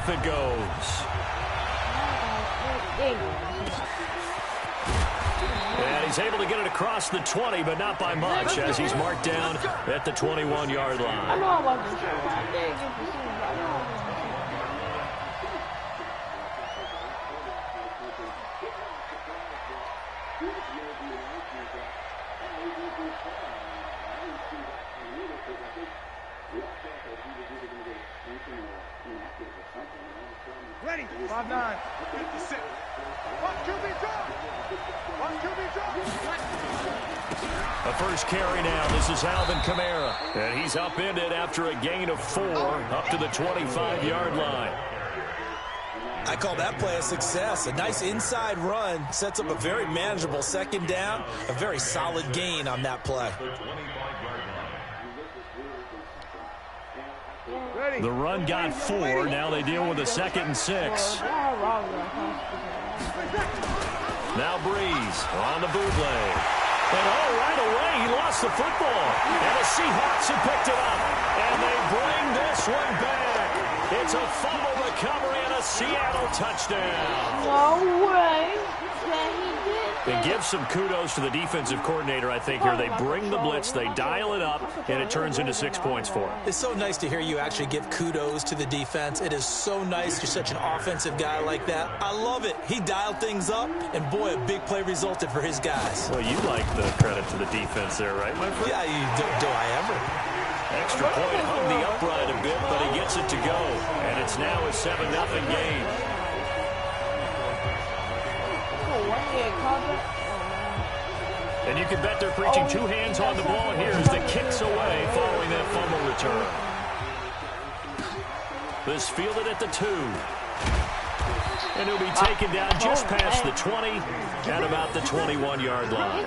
off it goes. And he's able to get it across the 20, but not by much, as he's marked down at the 21-yard line. I know about this. Ready, 5-9, 56. A first carry now. This is Alvin Kamara. And he's upended after a gain of 4 up to the 25-yard line. I call that play a success. A nice inside run sets up a very manageable second down. A very solid gain on that play. The run got 4. Now they deal with a 2nd and 6. Now Breeze on the bootleg. And right away he lost the football. And the Seahawks have picked it up. And they bring this one back. It's a fumble recovery and a Seattle touchdown. No way. And give some kudos to the defensive coordinator, I think, here. They bring the blitz, they dial it up, and it turns into 6 points for them. It's so nice to hear you actually give kudos to the defense. It is so nice. You're such an offensive guy like that. I love it. He dialed things up, and boy, a big play resulted for his guys. Well, you like the credit to the defense there, right, my friend? Yeah, do I ever? Extra point hung the upright a bit, but he gets it to go. And it's now a 7-0 game. And you can bet they're preaching 2 hands on the ball here as the kicks away following that fumble return. This fielded at the 2. And he'll be taken down just past the 20 at about the 21-yard line.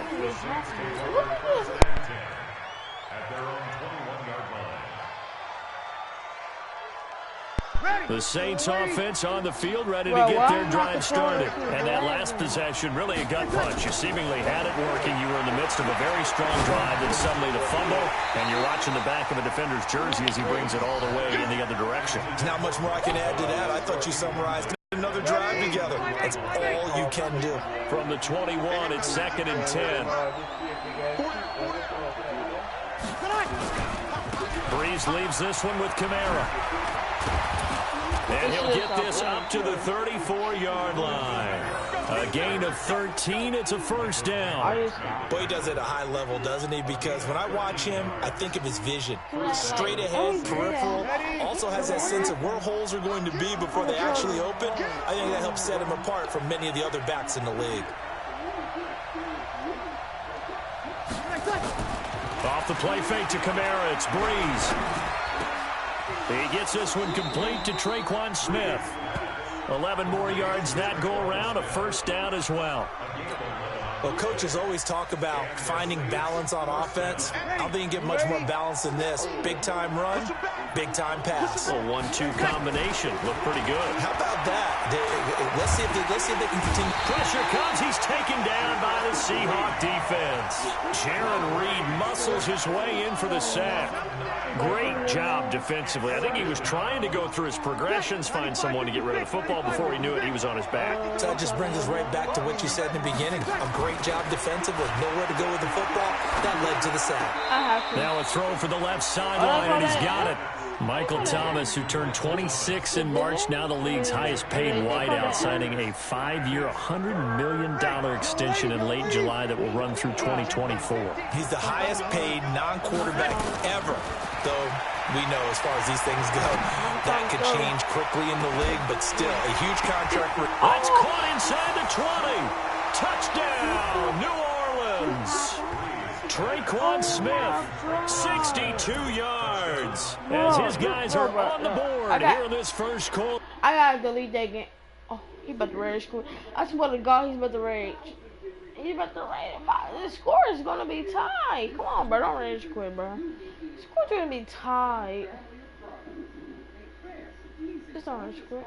The Saints offense on the field, ready to get their drive started. And that last possession, really a gut punch. You seemingly had it working. You were in the midst of a very strong drive, then suddenly the fumble, and you're watching the back of a defender's jersey as he brings it all the way in the other direction. There's not much more I can add to that. I thought you summarized another drive together. That's all you can do. From the 21, it's 2nd and 10. Breeze leaves this one with Kamara. And he'll get this up to the 34-yard line. A gain of 13. It's a first down. Boy, he does it at a high level, doesn't he? Because when I watch him, I think of his vision. Straight ahead, peripheral. Also has that sense of where holes are going to be before they actually open. I think that helps set him apart from many of the other backs in the league. Off the play fake to Kamara. It's Breeze. He gets this one complete to Traquan Smith. 11 more yards that go around, a first down as well. Well, coaches always talk about finding balance on offense. I don't think you get much more balance than this. Big-time run, big-time pass. A 1-2 combination. Look pretty good. How about that? Let's see if they can continue. Pressure comes. He's taken down by the Seahawk defense. Jaron Reed muscles his way in for the sack. Great job defensively. I think he was trying to go through his progressions, find someone to get rid of the football. Before he knew it, he was on his back. So that just brings us right back to what you said in the beginning. A great job defensively. Nowhere to go with the football. That led to the sack. Now a throw for the left sideline, and he's got it. Michael Thomas, who turned 26 in March, now the league's highest paid wideout, signing a 5-year, $100 million extension in late July that will run through 2024. He's the highest paid non-quarterback ever, though we know as far as these things go, that could change quickly in the league, but still a huge contract. That's caught inside the 20. Touchdown, New Orleans. Traquan Smith, 62 yards. As his guys are on the board here in this first quarter. I gotta delete that game. Oh, he about to rage quit. I swear to God, he's about to rage. He's about to rage. The score is gonna be tied. Come on, bro, don't rage quit, bro. The score's gonna be tied. Just don't rage quit.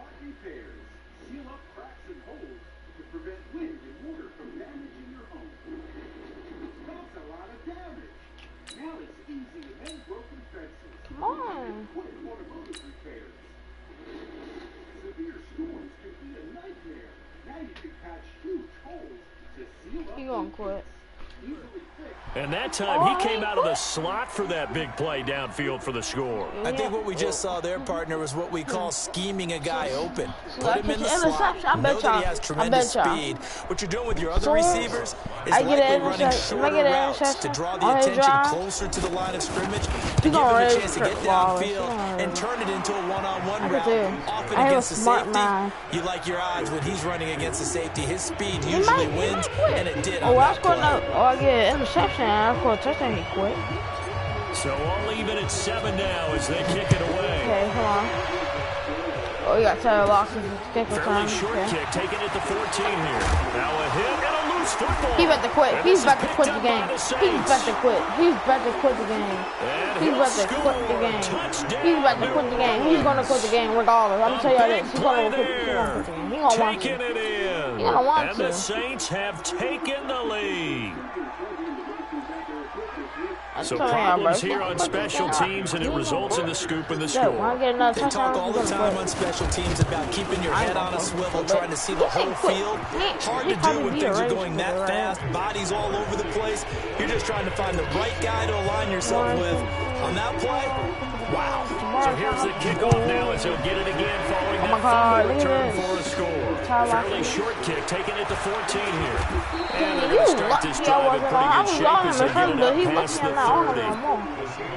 Come on. He gonna quit. And that time, he came out of the slot for that big play downfield for the score. I think what we just saw there, partner, was what we call scheming a guy open. Put him in the slot, know that he has tremendous speed. What you're doing with your other receivers is likely running shorter routes to draw the attention closer to the line of scrimmage, to give him a chance to get downfield and turn it into a one-on-one route. Often against the safety, you like your odds when he's running against the safety. His speed usually wins, and it did on that play. I get interception. I scored a touchdown. He quit. So all even at 7 now as they kick it away. Okay, hold on. Oh, you got Taylor Locks. Fairly short kick, taking it to 14 here. Now a hit and a loose football. He's about to quit. He's about to quit the game. He's about to quit. He's about to quit the game. He's about to quit the game. He's about to quit the game. He's going to quit the game regardless. I'm going to tell you this. He's going to quit the game. He's going to want to. He's going to want to. And the Saints have taken the lead. So problems here on special teams, and it results in the scoop and the score. They talk all the time on special teams about keeping your head on a swivel, trying to see the whole field. Hard to do when things are going that fast, bodies all over the place. You're just trying to find the right guy to align yourself with. On that play, wow. So here's the kickoff now as he'll get it again following that fumble return for a score. Fairly short kick, taking it to 14 here. And they're going to start this drive in pretty good shape as they get it up past the 30.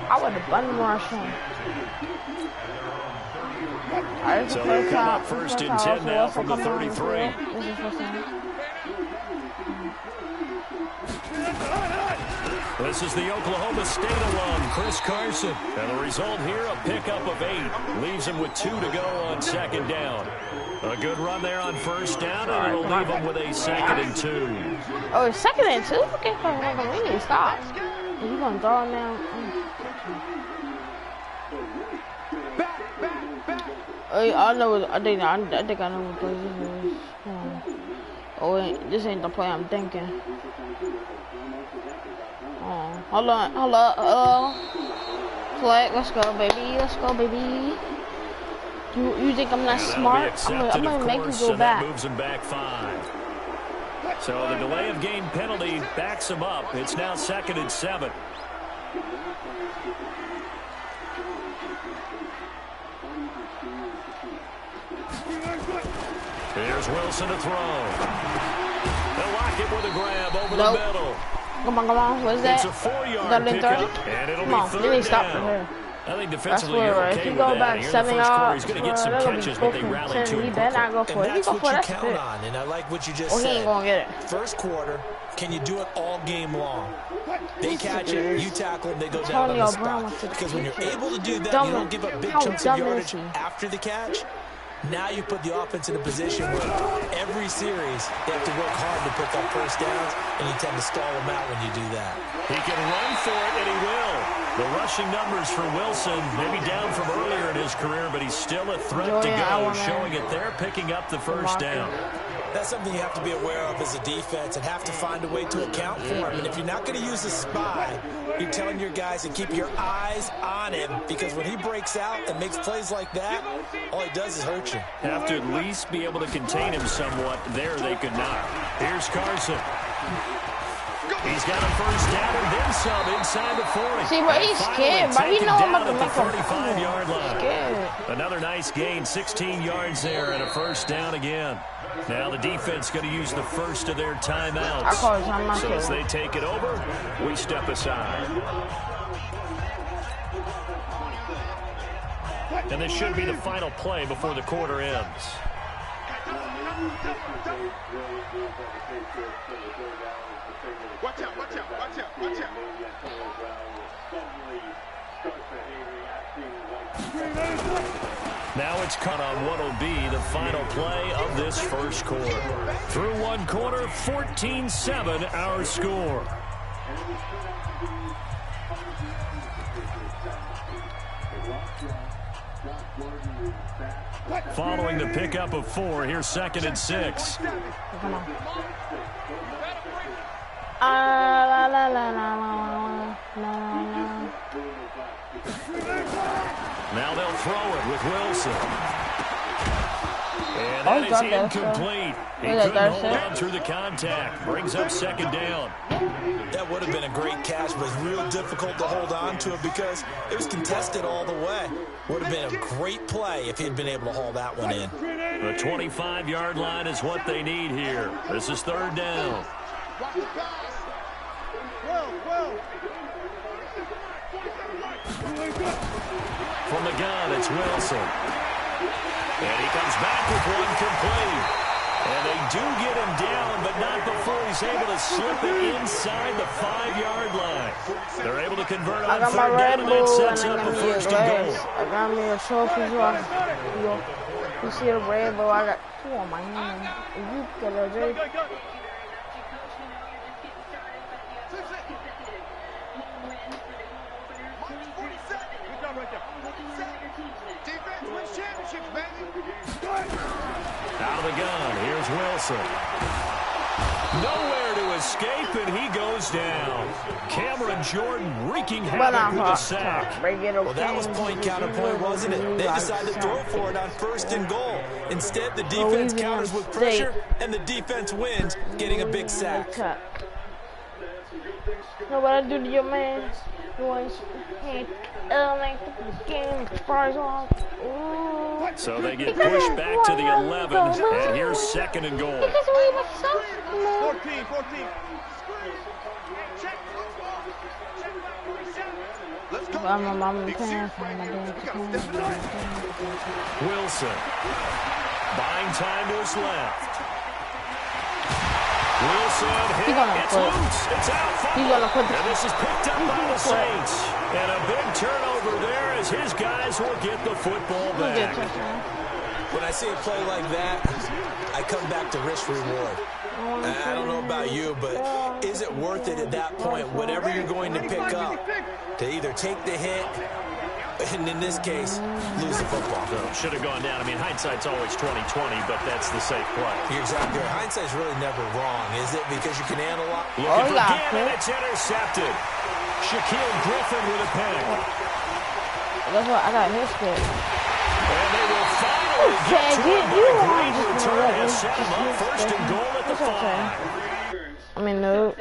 I would have button rushed him. So they'll come up first and 10 now from the 33. This is the Oklahoma State alum, Chris Carson. And the result here, a pickup of 8. Leaves him with 2 to go on second down. A good run there on first down, and it'll leave him with a 2nd and 2. Oh, it's 2nd and 2? Okay, we need to stop. Are you going to draw him down? I know. I think I know what play this is. Oh wait, this ain't the play I'm thinking. Oh, hold on. Flag, let's go, baby. You think I'm not smart? I'm gonna make you go back. Moves him back 5. So the delay of game penalty backs him up. It's now 2nd and 7. Here's Wilson to throw. They'll lock it with a grab over the middle. Come on. What is that? It's a 4-yard pickup, and it'll be third down. I think defensively you're okay with that. If you go back 7 yards, he's going to get some catches, but they rally to him. He better not go for it. And that's what you count on, and I like what you just said. He ain't going to get it. First quarter, can you do it all game long? They catch it, you tackle them, they go down on the spot. Because when you're able to do that, you don't give up big chunks of yardage after the catch. Now you put the offense in a position where every series they have to work hard to pick up first downs, and you tend to stall them out when you do that. He can run for it, and he will. The rushing numbers for Wilson, maybe down from earlier in his career, but he's still a threat to go, showing it there, picking up the first down. That's something you have to be aware of as a defense and have to find a way to account for him. And if you're not going to use a spy, you're telling your guys to keep your eyes on him, because when he breaks out and makes plays like that, all he does is hurt you. Have to at least be able to contain him somewhat. There they could not. Here's Carson. He's got a first down and then some inside the 40. See, but he's scared, but he knows about the 35-yard line. Another nice gain, 16 yards there and a first down again. Now the defense going to use the first of their timeouts. So as they take it over, we step aside. And this should be the final play before the quarter ends. Watch out. Now it's cut on what will be the final play of this first quarter. Through one quarter, 14-7 our score. Following the pickup of 4, here's 2nd and 6. Come on. Now they'll throw it with Wilson. And that is incomplete. He couldn't hold on through the contact. Brings up second down. That would have been a great catch, but it's real difficult to hold on to it because it was contested all the way. Would have been a great play if he had been able to haul that one in. The 25-yard line is what they need here. This is third down. From the gun, it's Wilson. And he comes back with one complete. And they do get him down, but not before he's able to slip it inside the 5-yard line. They're able to convert on third down, and that sets up a first and goal. I got me a trophy. You see the Red Bull? I got two on my hand. You get a J. Out of the gun, here's Wilson. Nowhere to escape, and he goes down. Cameron Jordan wreaking havoc with a sack. Well, that was point counterpoint, wasn't it? They decided to throw for it on first and goal. Instead, the defense counters with pressure, and the defense wins, getting a big sack. Know what I do to your man? So they get pushed back to the 11, and here's second and goal. 14. Wilson buying time to his left. Wilson hit. It's loose. It's out far. And this is picked up by the Saints. And a big turnover there as his guys will get the football back. When I see a play like that, I come back to risk reward. I don't know about you, but is it worth it at that point, whatever you're going to pick up, to either take the hit, and in this case, lose the football? Should have gone down. I mean, hindsight's always 20/20, but that's the safe play. You're exactly right. Hindsight's really never wrong, is it? Because you can analyze. Looking for Gannon, it's intercepted. Shaquille Griffin with a pick. That's what I got his pick. And they will finally get to him. Great return has set him up first and goal at the 5. I mean, no.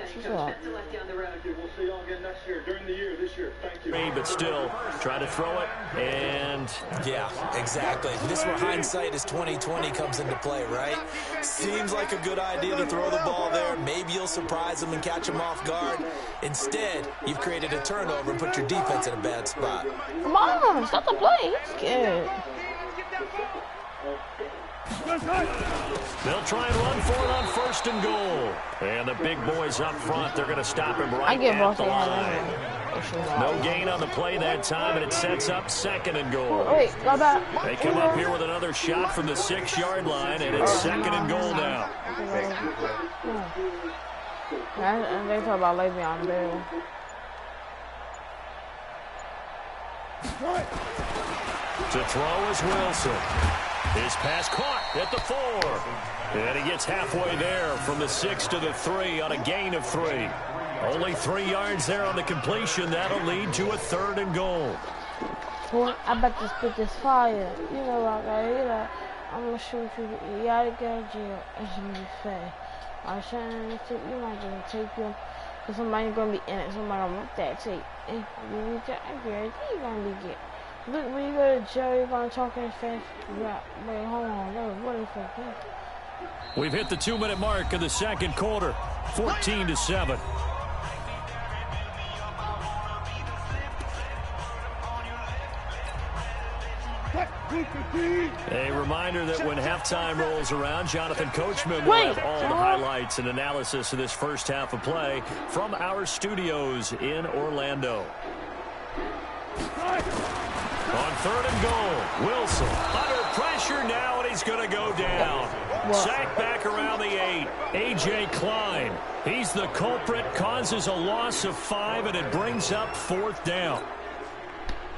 But still, try to throw it, and... Yeah, exactly. This is where hindsight is 20/20 comes into play, right? Seems like a good idea to throw the ball there. Maybe you'll surprise them and catch them off guard. Instead, you've created a turnover and put your defense in a bad spot. Come on, stop the play. He's scared. They'll try and run for it on first and goal. And the big boys up front, they're going to stop him right at the line. No gain on the play that time, and it sets up second and goal. Wait, go back. They come up here with another shot from the 6-yard line, and it's second and goal now. And they talk about Le'Veon Bell. To throw is Wilson. His pass caught at the 4. And he gets halfway there from the 6 to the 3 on a gain of 3. Only 3 yards there on the completion. That'll lead to a third and goal. Boy, I bet this spit this fire. You know what I got. I'm gonna shoot you. You gotta go to jail. It's gonna be fair. I'm saying this tape, you might just take you. Cause somebody's gonna be in it. Somebody gonna want that tape. And you need to agree. You're gonna be get. Look, when you go to jail, you're gonna talk in fast. Wait, hold on. What is that? We've hit the 2-minute mark of the second quarter. 14-7. A reminder that when halftime rolls around, Jonathan Coachman will have all the highlights and analysis of this first half of play from our studios in Orlando. On third and goal, Wilson under pressure now, and he's going to go down. Sacked back around the 8. A.J. Klein. He's the culprit, causes a loss of 5, and it brings up fourth down.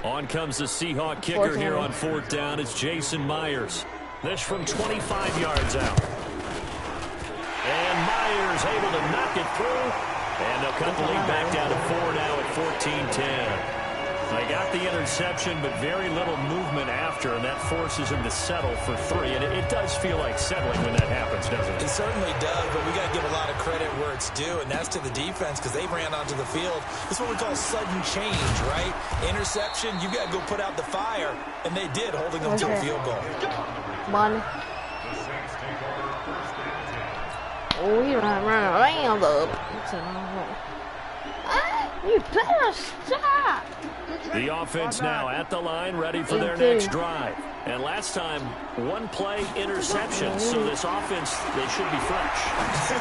On comes the Seahawk kicker here on fourth down. It's Jason Myers. This from 25 yards out. And Myers able to knock it through. And they'll cut the lead back down to 4 now at 14-10. They got the interception, but very little movement after, and that forces him to settle for 3. And it does feel like settling when that happens, doesn't it? It certainly does, but we got to give a lot of credit where it's due, and that's to the defense because they ran onto the field. This is what we call sudden change, right? Interception, you got to go put out the fire, and they did, holding them to a field goal. One. Oh, you run around up. You better stop. The offense now at the line, ready for their next drive. And last time, 1-play interception. So this offense, they should be fresh.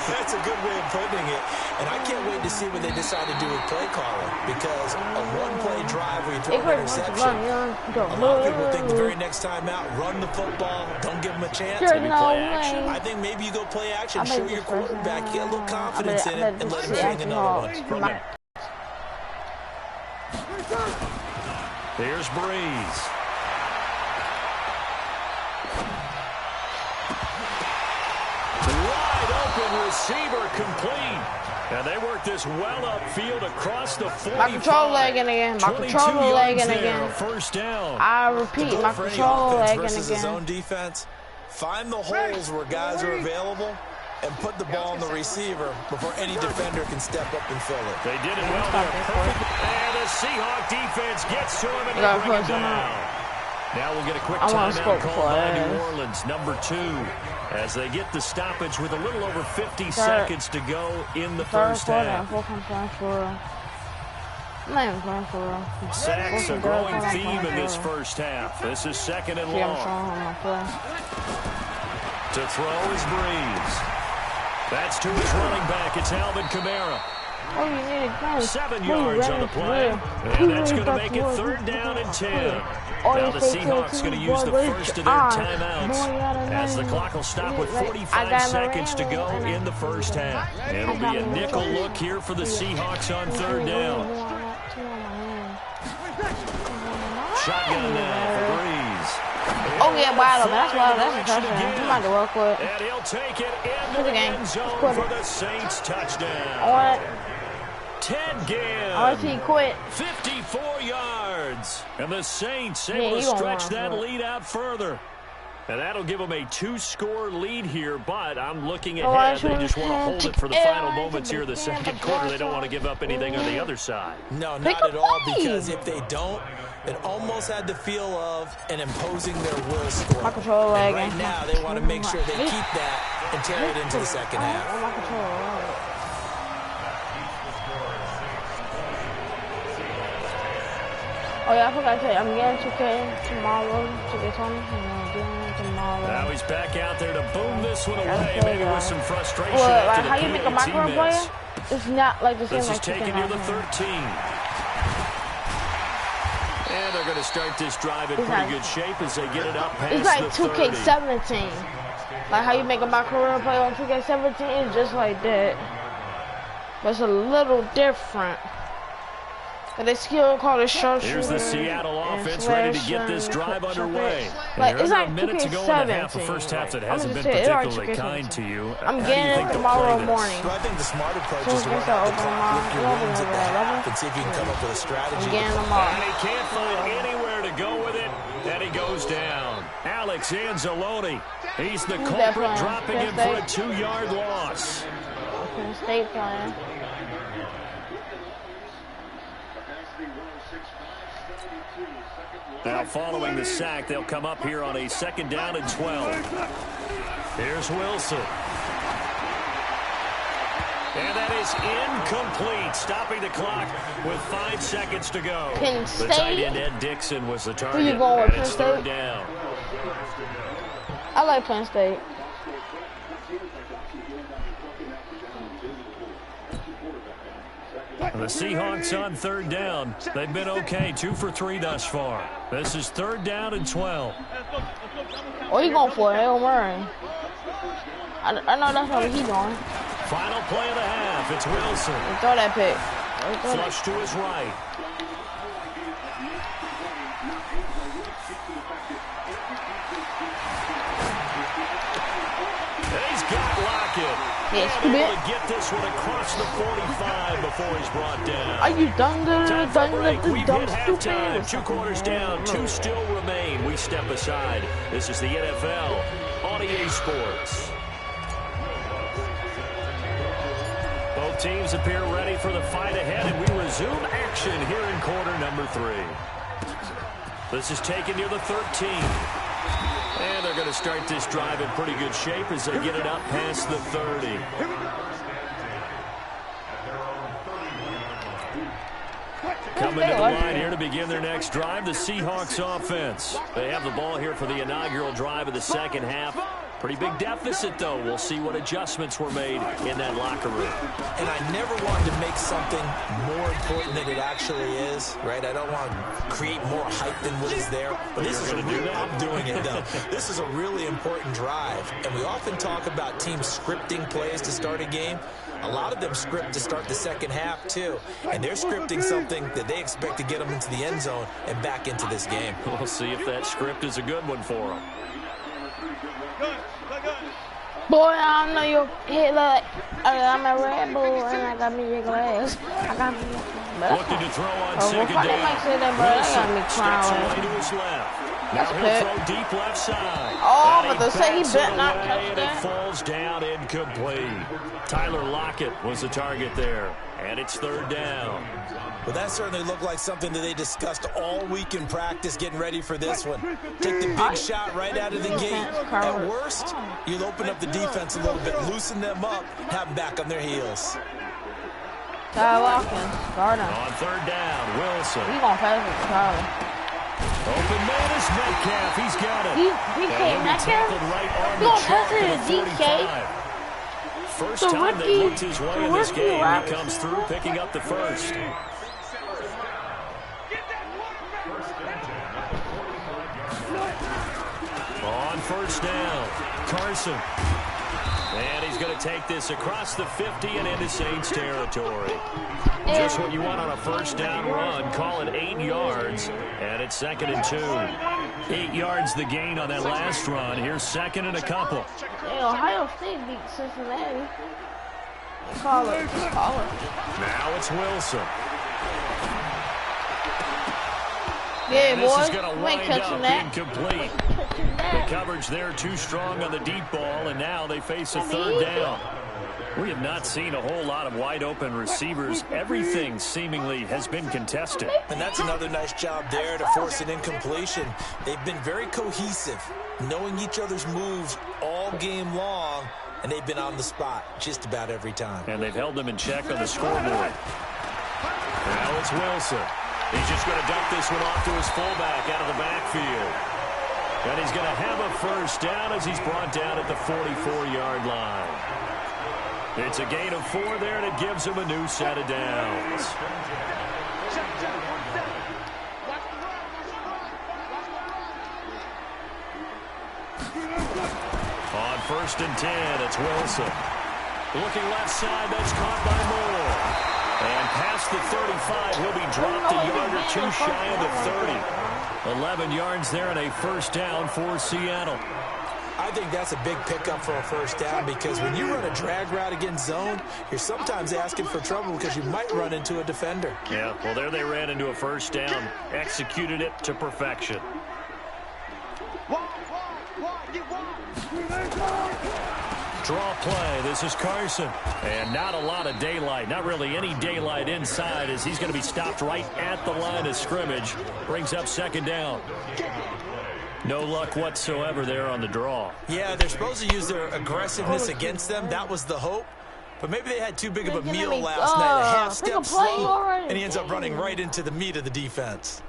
That's a good way of putting it. And I can't wait to see what they decide to do with play calling. Because a 1-play drive where you throw an interception, a lot of people think the very next time out, run the football, don't give them a chance. Maybe play action. I think maybe you go play action, show your quarterback, get a little confidence in it, and let him swing another one. Here's Breeze. Wide open receiver complete. And they work this well upfield across the 45. My control lagging again. My controller lagging again. First down. I repeat, my controller lagging versus his again. own defense. Find the holes where guys are available and put the ball on the receiver before any defender can step up and fill it. They did it well there. Perfect. And the Seahawk defense gets to him and they bring him down. Now we'll get a quick timeout called by New Orleans, number 2, as they get the stoppage with a little over 50 seconds to go in the first half. Sacks a growing theme in this first half. This is 2nd and long. To throw is Breeze. That's to his running back. It's Alvin Kamara. 7 yards on the play. And that's going to make it 3rd down and 10. Now the Seahawks going to use the first of their timeouts as the clock will stop with 45 seconds to go in the first half. It'll be a nickel look here for the Seahawks on 3rd down. Shotgun now for Breeze. Oh yeah, wow, that's wild. That's a touchdown. You might as well quit. And he'll take it into the end zone for the Saints touchdown. What? Ted Ginn. I want to see you quit. 54 yards. And the Saints able to stretch that lead out further. And that'll give them a 2-score lead here, but I'm looking ahead. They just want to hold it for the final moments here of the 2nd quarter. They don't want to give up anything on the other side. No, not at all, because if they don't, it almost had the feel of an imposing their will score. My control and right now, they want to make sure they keep that and carry it into the second half. Oh yeah, I forgot to tell you, I'm getting 2K tomorrow, 2K20, and I'm doing it tomorrow. Now he's back out there to boom this one away, maybe with some frustration well, after like, how you make a micro player? It's not like the same this like is taken near the 13. And they're going to start this drive in pretty good shape as they get it up past it's like the 2K17. Like how you make a micro player on 2K17 is just like that. But it's a little different. But they still call it sharpshooter. Here's the Seattle offense ready to get this drive underway. Like, it's like a minute to go in the half, the first half that hasn't been particularly kind to you. I'm getting it tomorrow morning. Well, I think the smart approach is to run out the clock, lift your wings at the half, and see if you can come up with a strategy. And he can't find anywhere to go with it, and he goes down. Alex Anzalone, he's the culprit, dropping him for a 2-yard loss. State playing. Now following the sack, they'll come up here on a 2nd down and 12. Here's Wilson. And that is incomplete, stopping the clock with 5 seconds to go. Penn State. The tight end, Ed Dixon, was the target. Who you going with, and it's Penn 3rd down. I like Penn State. The Seahawks on 3rd down. They've been okay, 2 for 3 thus far. This is 3rd down and 12. Oh, he going for it, Hail Murray. I know that's not what he doing. Final play of the half. It's Wilson. Throw that pick. Flush to his right. He's got Lockett. Yes, able to get this one across the 45 before he's brought down. Are you done? Time for a break. We've hit Stupid. halftime. 2 quarters down. 2 still remain. We step aside. This is the NFL on EA Sports. Both teams appear ready for the fight ahead, and we resume action here in quarter number 3. This is taken near the 13. And they're going to start this drive in pretty good shape as they get it up past the 30. Coming to the line here to begin their next drive, the Seahawks offense. They have the ball here for the inaugural drive of the second half. Pretty big deficit, though. We'll see what adjustments were made in that locker room. And I never wanted to make something more important than it actually is, right? I don't want to create more hype than what is there. But this is I'm doing it, though. This is a really important drive. And we often talk about teams scripting plays to start a game. A lot of them script to start the second half, too. And they're scripting something that they expect to get them into the end zone and back into this game. We'll see if that script is a good one for them. Boy, I know you hit like I'm a Red Bull and I got me your glass. I got me. Looking to throw on second down. Wilson steps away to his left. Now he'll throw deep left side. Oh, but they say he bet not touch and that. it falls down incomplete. Tyler Lockett was the target there, and it's third down. Well, that certainly looked like something that they discussed all week in practice, getting ready for this one. Take the big shot right out of the gate. At worst, you'll open up the defense a little bit, loosen them up, have them back on their heels. Tyler Watkins, guard him. On third down, Wilson. He's going to pass it to Tyler. Open man is Metcalf. He's got it. DK Metcalf? Right on He's going to pass it to DK. First time they looked his way in this game. He comes through picking up the first. On first down, Carson. And he's going to take this across the 50 and into Saints territory. Just what you want on a first down run. Call it 8 yards, and it's 2nd and 2. 8 yards the gain on that last run. Here's 2nd and a couple. Hey, Ohio State beat Cincinnati. Call it. Call it. Now it's Wilson. Yeah, and boy. This is going to wind catching up that. incomplete. The coverage there too strong on the deep ball, and now they face a third down. We have not seen a whole lot of wide-open receivers. Everything seemingly has been contested. And that's another nice job there to force an incompletion. They've been very cohesive, knowing each other's moves all game long, and they've been on the spot just about every time. And they've held them in check on the scoreboard. Now it's Wilson. He's just going to dump this one off to his fullback out of the backfield. And he's going to have a first down as he's brought down at the 44-yard line. It's a gain of 4 there, and it gives him a new set of downs. On 1st and 10, it's Wilson. Looking left side, that's caught by Moore. And past the 35, he'll be dropped a yard or 2 shy of the 30. 11 yards there and a first down for Seattle. I think that's a big pickup for a first down because when you run a drag route against zone, you're sometimes asking for trouble because you might run into a defender. Yeah, well, there they ran into a first down, executed it to perfection. Draw play. This is Carson. And not a lot of daylight. Not really any daylight inside as he's going to be stopped right at the line of scrimmage. Brings up 2nd down. No luck whatsoever there on the draw. Yeah, they're supposed to use their aggressiveness against them. That was the hope. But maybe they had too big of a meal last night. A half step slow, and he ends up running right into the meat of the defense.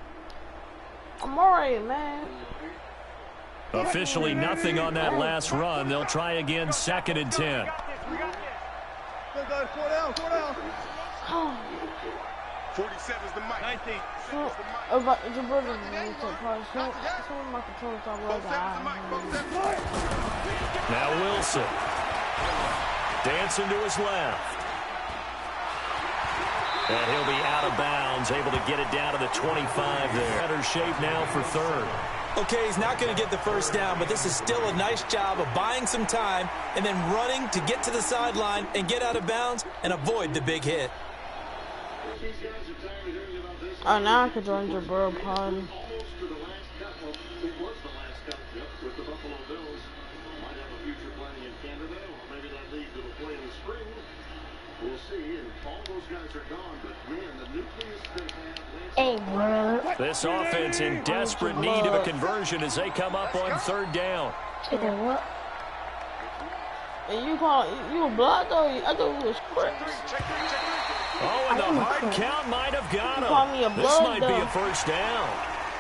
I'm already, man. Officially nothing on that last run. They'll try again 2nd and 10. 47's the mic. 19. Now Wilson. Dancing to his left. And he'll be out of bounds, able to get it down to the 25 there. Better shape now for 3rd. Okay, he's not going to get the first down, but this is still a nice job of buying some time and then running to get to the sideline and get out of bounds and avoid the big hit. Oh, now I could join your bro pod. Hey, bro. This offense in desperate need of a conversion as they come up on third down. What? And you blocked though? I thought it was Crips. Oh, and the hard count might have got him. This might be a first down.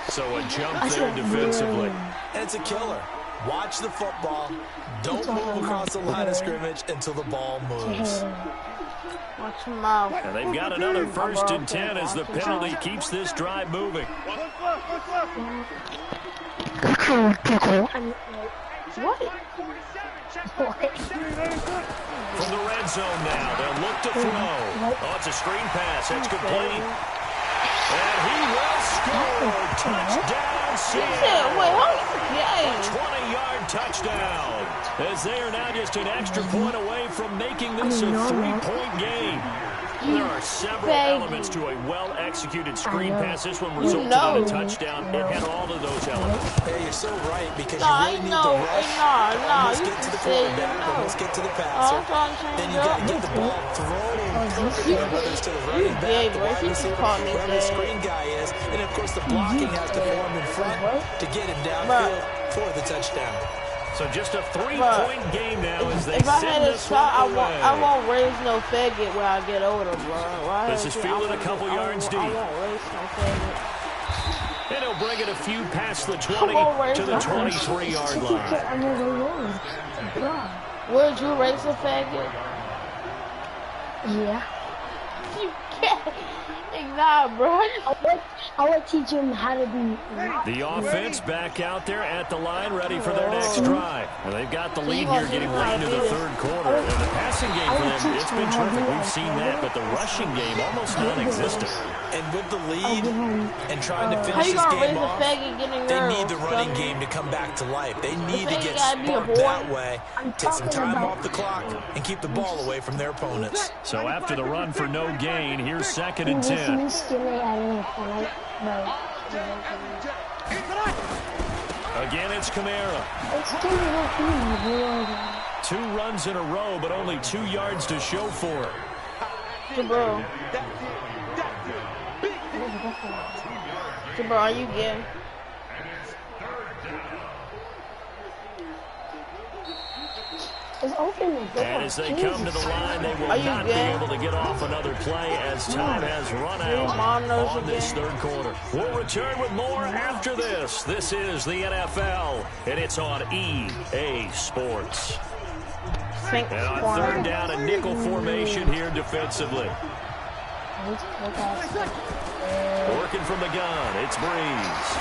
So a jump there defensively. And it's a killer. Watch the football. Don't move across the line of scrimmage until the ball moves. Watch your mouth. And they've got another 1st and 10 as the penalty keeps this drive moving. What? From the red zone now, they'll look to throw. Oh, it's a screen pass. That's complete. And he will score. Touchdown, Seattle. A 20-yard touchdown. As they are now just an extra point away from making this a 3-point game. There are several elements to a well-executed screen pass. This one resulted in a touchdown. It had all of those elements. Hey, you're so right because you really need to rush. Almost get to the quarterback, almost get to the passer. Then you got to get the ball thrown perfectly, whether it's to the running back, the wide receiver, whoever the screen guy is. And, of course, the blocking has to form in front to get him downfield for the touchdown. So just a 3-point game now as they if I send had a this shot, one away. I won't raise no faggot when I get older, bro. This is fielded a couple yards deep. I won't raise no faggot. And he'll bring it a few past the 20 to the 23-yard line. Would you raise a faggot? Yeah. You can't. Nah, bro. I would teach him how to be. The offense back out there at the line, ready for their next drive. And they've got the lead here getting late into the third quarter. And the passing game for them, it's been terrific. We've seen that, but the rushing game almost non-existent. And with the lead and trying to finish this game off, they need the running game to come back to life. They need to get sparked that way, take some time off the clock, and keep the ball away from their opponents. So after the run for no gain, here's 2nd and 10. Again, it's Kamara. 2 runs in a row, but only 2 yards to show for it. Jabro, are you good? And as they come to the line, they will not be able to get off another play as time has run out on this third quarter. We'll return with more after this. This is the NFL, and it's on EA Sports. And on third down, a nickel formation here defensively. Working from the gun, it's Breeze.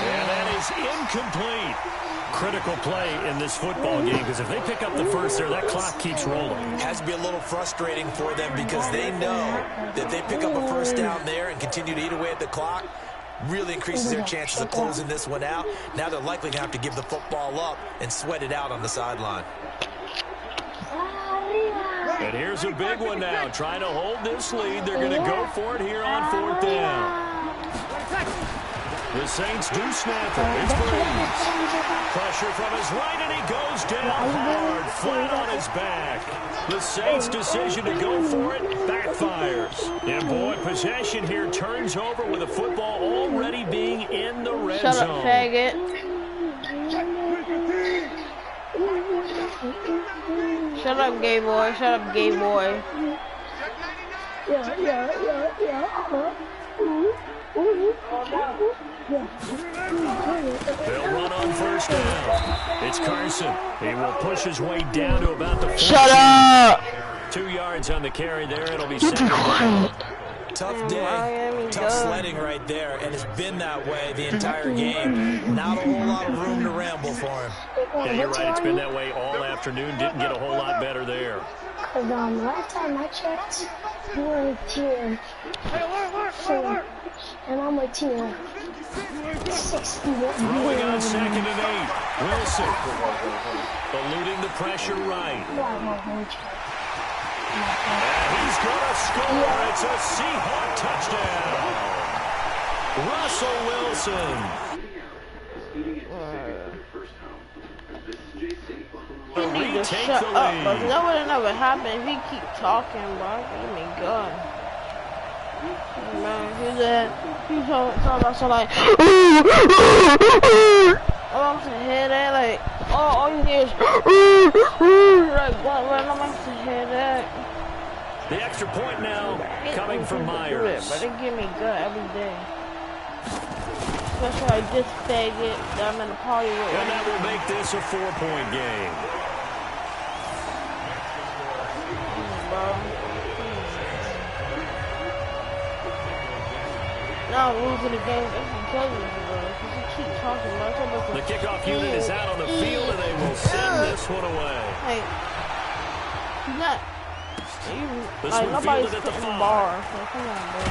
And that is incomplete. Critical play in this football game because if they pick up the first there, that clock keeps rolling. Has to be a little frustrating for them because they know that they pick up a first down there and continue to eat away at the clock, really increases their chances of closing this one out. Now they're likely going to have to give the football up and sweat it out on the sideline. And here's a big one now. Trying to hold this lead. They're going to go for it here on 4th down. The Saints do snap it. It's Breeze. Pressure from his right, and he goes down hard, flat on his back. The Saints' decision to go for it backfires. And boy, possession here turns over with the football already being in the red zone. Shut up, faggot. Shut up, gay boy. Shut up, gay boy. They'll run on first down. It's Carson. He will push his way down to about the 4. Shut up! 2 yards on the carry there. It'll be 2nd down. Tough day, tough sledding right there, and it's been that way the entire game. Not a whole lot of room to ramble for him. Yeah, you're right. It's been that way all afternoon. Didn't get a whole lot better there. Because last time I checked, you were in tier 4, and I'm a tier Throwing on 2nd and 8. Wilson. Eluding the pressure right. And he's going to score. It's a Seahawk touchdown. Russell Wilson. He need to shut up, but that would have never happened if he keep talking, bro. Give me gun. Man, he's talking about so like, oh, I'm saying hear that, like, all you hear is, like, right, I'm to hear that. The extra point now coming from Myers. But they give me good every day. Especially like this faggot that I'm in a party with. And that will make this a 4-point game. Now I'm losing the game because of you, bro. Because you keep talking, bro. The kickoff unit is out on the field, and they will send this one away. Hey, he's not. Like, nobody's putting the bar. So come on, bro.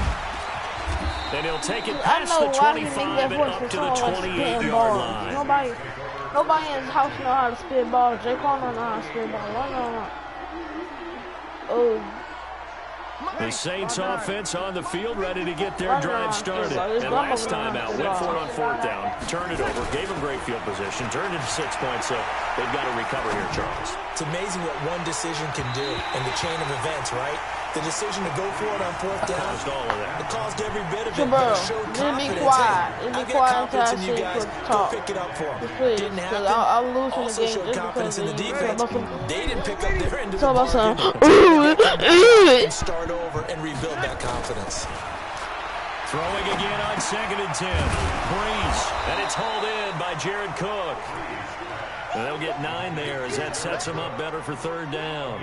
And he'll take it past the 25 and up to the 28-yard line. Nobody in his house know how to spit ball. J. Paul don't know how to spit ball. No. Oh. The Saints offense on the field, ready to get their drive started. And last time out, went for it on 4th down, turned it over, gave them great field position, turned it to 6 points, so they've got to recover here, Charles. It's amazing what one decision can do in the chain of events, right? The decision to go for it on 4th down. Caused all of that. It caused every bit of it. Bro, It showed confidence. be quiet. Hey, Be I got quiet confidence in you until I guys. see Go talk. pick it up for them. Please, Didn't happen. I'll lose in the Also game showed just confidence in the defense. They didn't pick up their end of the Talk about bargain. some. And start over and rebuild that confidence. Throwing again on 2nd and 10. Breeze, and it's hauled in by Jared Cook. And they'll get 9 there as that sets them up better for 3rd down.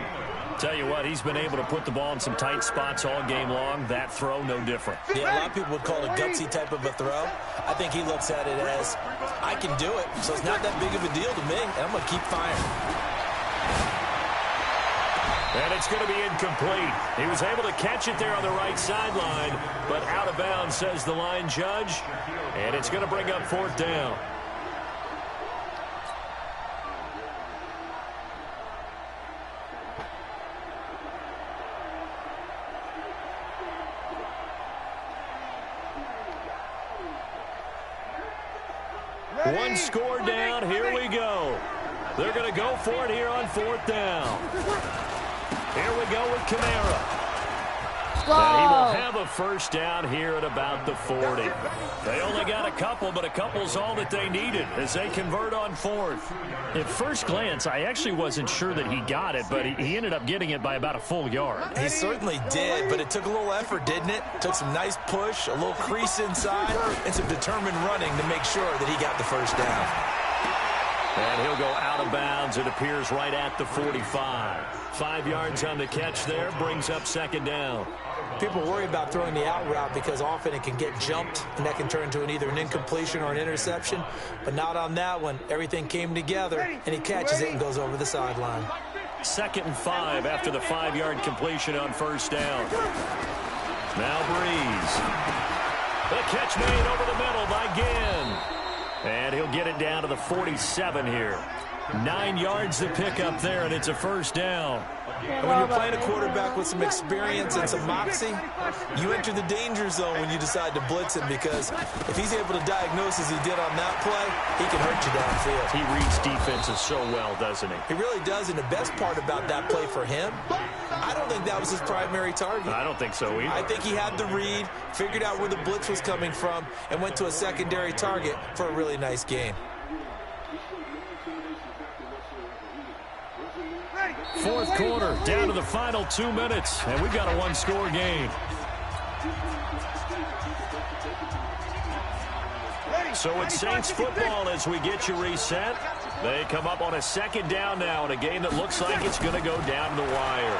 Tell you what, he's been able to put the ball in some tight spots all game long. That throw, no different. Yeah, a lot of people would call it a gutsy type of a throw. I think he looks at it as, I can do it, so it's not that big of a deal to me, and I'm going to keep firing. And it's going to be incomplete. He was able to catch it there on the right sideline, but out of bounds, says the line judge. And it's going to bring up 4th down. One score down. Here we go. They're going to go for it here on 4th down. Here we go with Kamara. And he will have a 1st down here at about the 40. They only got a couple, but a couple's all that they needed as they convert on 4th. At first glance, I actually wasn't sure that he got it, but he ended up getting it by about a full yard. He certainly did, but it took a little effort, didn't it? Took some nice push, a little crease inside, and some determined running to make sure that he got the 1st down. And he'll go out of bounds. It appears right at the 45. 5 yards on the catch there, brings up 2nd down. People worry about throwing the out route because often it can get jumped, and that can turn into either an incompletion or an interception. But not on that one. Everything came together, and he catches it and goes over the sideline. 2nd and 5 after the 5-yard completion on 1st down. Now Breeze. The catch made over the middle by Ginn. And he'll get it down to the 47 here. 9 yards to pick up there, and it's a 1st down. And when you're playing a quarterback with some experience and some moxie, you enter the danger zone when you decide to blitz him, because if he's able to diagnose as he did on that play, he can hurt you downfield. He reads defenses so well, doesn't he? He really does, and the best part about that play for him, I don't think that was his primary target. I don't think so either. I think he had the read, figured out where the blitz was coming from, and went to a secondary target for a really nice game. 4th quarter, down to the final 2 minutes, and we've got a 1-score game. So it's Saints football as we get you reset. They come up on a 2nd down now in a game that looks like it's going to go down to the wire.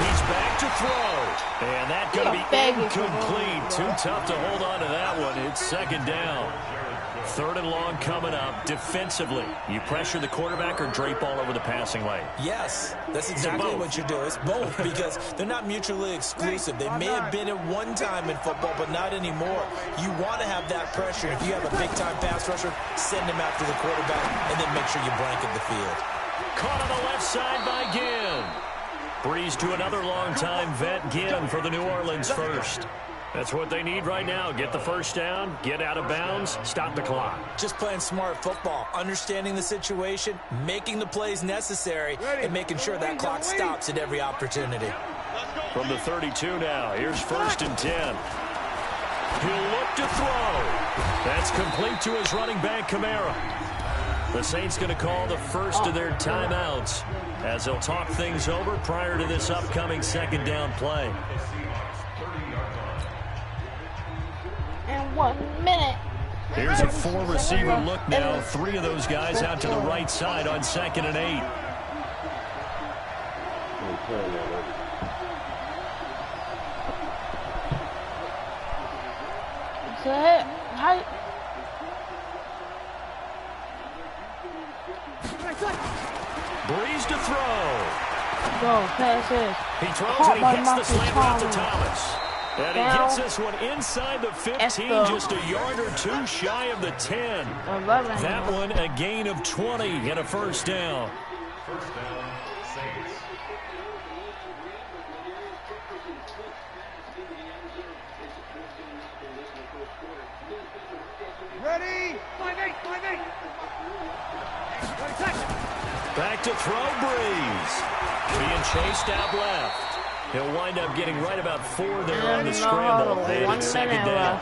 He's back to throw, and that's going to be incomplete. Too tough to hold on to that one. It's 2nd down. 3rd and long coming up. Defensively, you pressure the quarterback or drape all over the passing lane? Yes, that's exactly what you do. It's both because they're not mutually exclusive. They may have been at one time in football, but not anymore. You want to have that pressure. If you have a big-time pass rusher, send him after the quarterback and then make sure you blanket the field. Caught on the left side by Ginn. Breeze to another long-time vet, Ginn, for the New Orleans first. That's what they need right now. Get the first down, get out of bounds, stop the clock. Just playing smart football, understanding the situation, making the plays necessary, and making sure that clock stops at every opportunity. From the 32 now, here's 1st and 10. He'll look to throw. That's complete to his running back, Kamara. The Saints going to call the first of their timeouts as they'll talk things over prior to this upcoming 2nd down play. In 1 minute. Here's a 4-receiver look now. 3 of those guys out to the right side on 2nd and 8. Breeze to throw. Go, pass it. He throws and he hits the slant route to Thomas. And he gets this one inside the 15, just a yard or 2 shy of the 10. That one a gain of 20 and a 1st down. Ready? Back to throw, Breeze. Being chased out left. He'll wind up getting right about 4 there on the scramble. And it's 2nd down.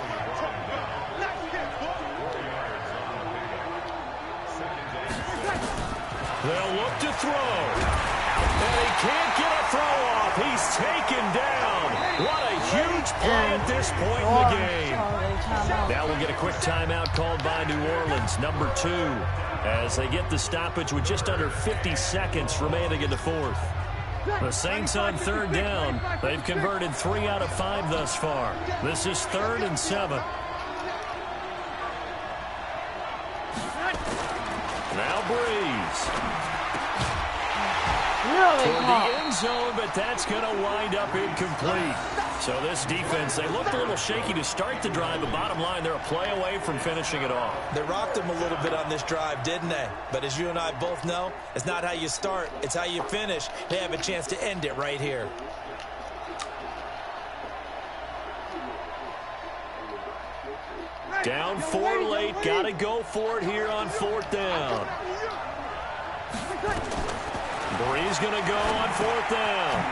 They'll look to throw. And he can't get a throw off. He's taken down. What a huge play at this point in the game. Now we'll get a quick timeout called by New Orleans, number 2, as they get the stoppage with just under 50 seconds remaining in the 4th. The Saints on 3rd down. They've converted 3 out of 5 thus far. This is 3rd and 7. Now Breeze. For the end zone, but that's going to wind up incomplete. So this defense, they looked a little shaky to start the drive, but bottom line, they're a play away from finishing it off. They rocked them a little bit on this drive, didn't they? But as you and I both know, it's not how you start, it's how you finish. They have a chance to end it right here. Down 4 late, got to go for it here on 4th down. Breeze going to go on 4th down.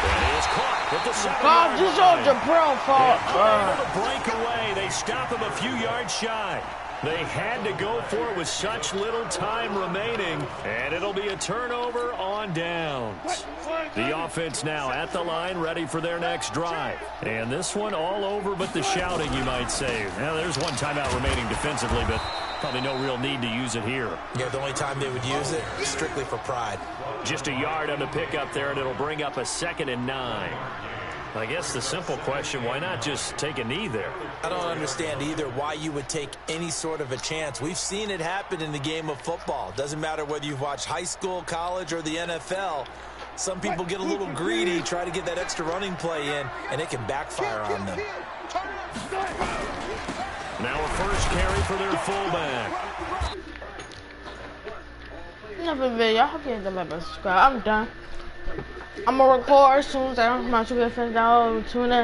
And he is caught with the 7-yard just on the profile. Able to break away. They stop him a few yards shy. They had to go for it with such little time remaining, and it'll be a turnover on downs. The offense now at the line, ready for their next drive. And this one all over but the shouting, you might say. Now, there's one timeout remaining defensively, but probably no real need to use it here. Yeah, the only time they would use it is strictly for pride. Just a yard on the pickup there, and it'll bring up a 2nd and 9. I guess the simple question, why not just take a knee there? I don't understand either why you would take any sort of a chance. We've seen it happen in the game of football. Doesn't matter whether you've watched high school, college, or the NFL. Some people get a little greedy, try to get that extra running play in, and it can backfire on them. Now a first carry for their fullback. Another video. I hope you enjoyed my subscribe. I'm done. I'm gonna record as soon as I'm not too good friends. I'll tune in.